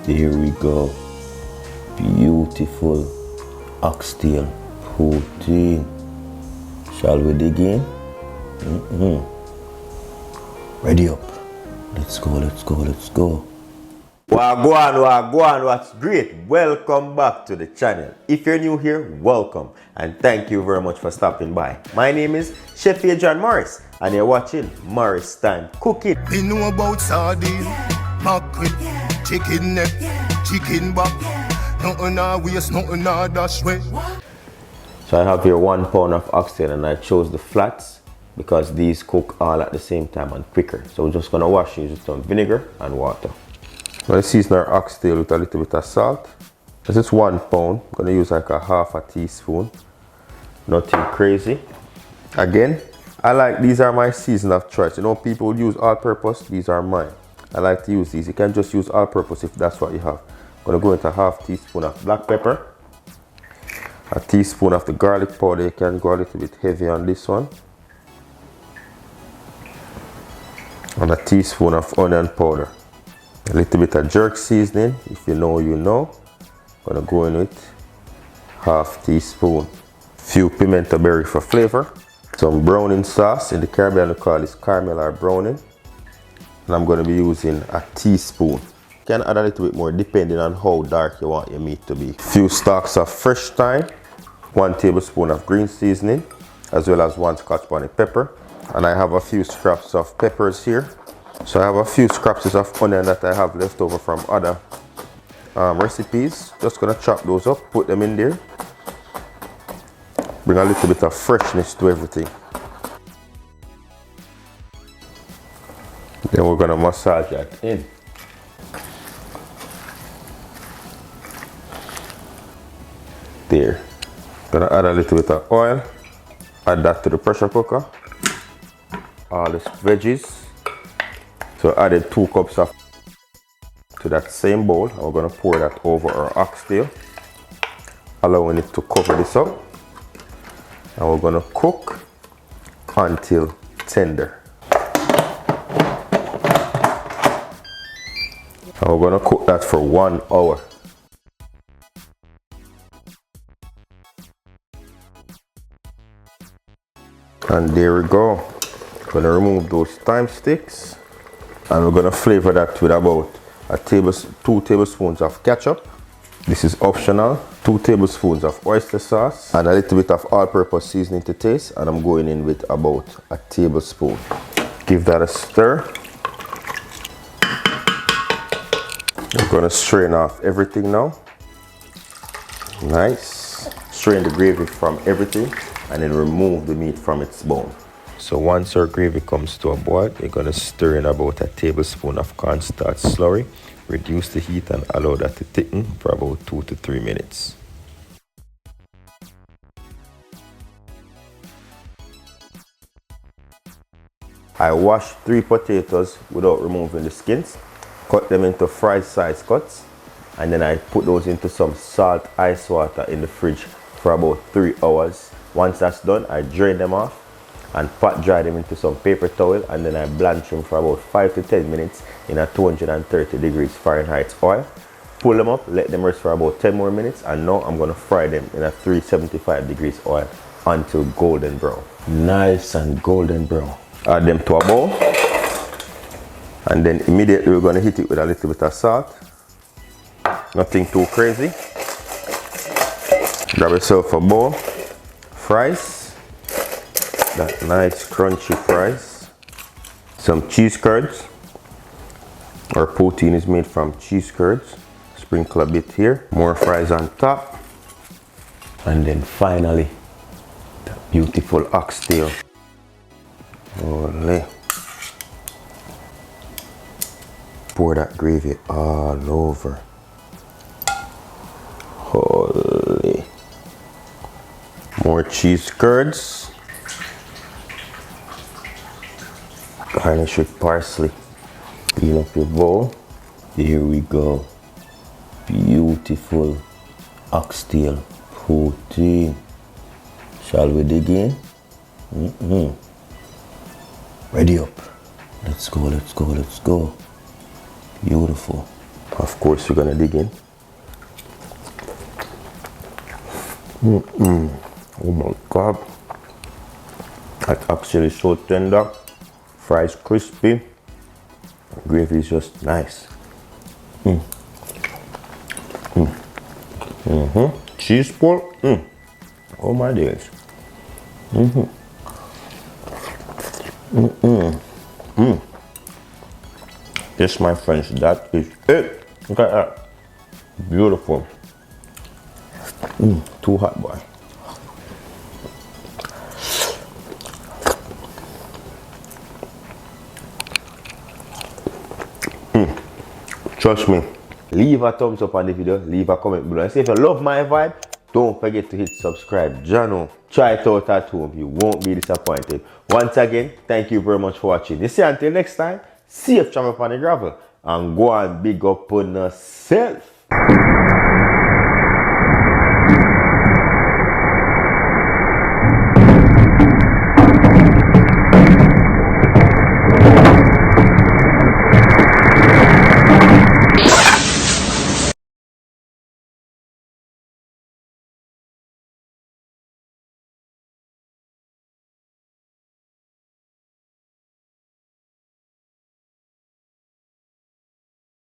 There we go. Beautiful oxtail protein. Shall we dig in? Ready up. Let's go, let's go, let's go. Wagwan, what's great? Welcome back to the channel. If you're new here, welcome. And thank you very much for stopping by. My name is Chef Adrian Morris, and you're watching Morris Time Cooking. We know about sardine, mackerel, chicken neck, chicken back. Nothing I waste, nothing I dash way. So I have here 1 pound of oxtail, and I chose the flats because these cook all at the same time and quicker. So we're just gonna wash these with some vinegar and water. So I season our oxtail with a little bit of salt. This is 1 pound. I'm gonna use like a half a teaspoon. Nothing crazy. Again, I like, these are my season of choice. You know, people use all-purpose. These are mine. I like to use these. You can just use all-purpose if that's what you have. I'm gonna go into a half teaspoon of black pepper, a teaspoon of the garlic powder. You can go a little bit heavy on this one, and a teaspoon of onion powder. A little bit of jerk seasoning. If you know, you know. I'm gonna go in with half teaspoon. Few pimento berry for flavor. Some browning sauce. In the Caribbean we call this caramel or browning. And I'm gonna be using a teaspoon. You can add a little bit more depending on how dark you want your meat to be. Few stalks of fresh thyme. 1 tablespoon of green seasoning, as well as 1 Scotch bonnet pepper. And I have a few scraps of peppers here. So I have a few scraps of onion that I have left over from other recipes. Just gonna chop those up, put them in there. Bring a little bit of freshness to everything. Then we're gonna massage that in. There. Gonna add a little bit of oil. Add that to the pressure cooker. All these veggies. So I added 2 cups of to that same bowl, and we're gonna pour that over our oxtail, allowing it to cover this up. And we're gonna cook until tender. And we're gonna cook that for 1 hour. And there we go. Gonna remove those thyme sticks. And we're gonna flavor that with about 2 tablespoons of ketchup. This is optional. 2 tablespoons of oyster sauce and a little bit of all-purpose seasoning to taste. And I'm going in with about a tablespoon. Give that a stir. We're gonna strain off everything now. Nice. Strain the gravy from everything and then remove the meat from its bone. So once our gravy comes to a boil, you're gonna stir in about a tablespoon of cornstarch slurry, reduce the heat and allow that to thicken for about 2 to 3 minutes. I washed 3 potatoes without removing the skins, cut them into fry size cuts, and then I put those into some salt ice water in the fridge for about 3 hours. Once that's done, I drain them off and pot dry them into some paper towel, and then I blanch them for about 5 to 10 minutes in a 230 degrees Fahrenheit oil. Pull them up, let them rest for about 10 more minutes, and now I'm gonna fry them in a 375 degrees oil until golden brown. Nice and golden brown. Add them to a bowl, and then immediately we're gonna hit it with a little bit of salt. Nothing too crazy. Grab yourself a bowl, fries. That nice crunchy fries, some cheese curds. Our poutine is made from cheese curds. Sprinkle a bit here, more fries on top, and then finally the beautiful oxtail. Ole. Pour that gravy all over. Holy. More cheese curds. Garnish with parsley. Clean up your bowl. Here we go. Beautiful oxtail protein. Shall we dig in? Ready up. Let's go, let's go, let's go. Beautiful. Of course, we're gonna dig in. Oh my God. That's actually so tender. Fries crispy. Gravy is just nice. Cheese pork. Oh my days. Yes, my friends, that is it. Look at that. Beautiful. Too hot, boy. Trust me. Leave a thumbs up on the video, leave a comment below, and say if you love my vibe, don't forget to hit subscribe. Jano, try it out at home, you won't be disappointed. Once again, thank you very much for watching. You see, until next time, safe travel upon the gravel, and go and big up on yourself.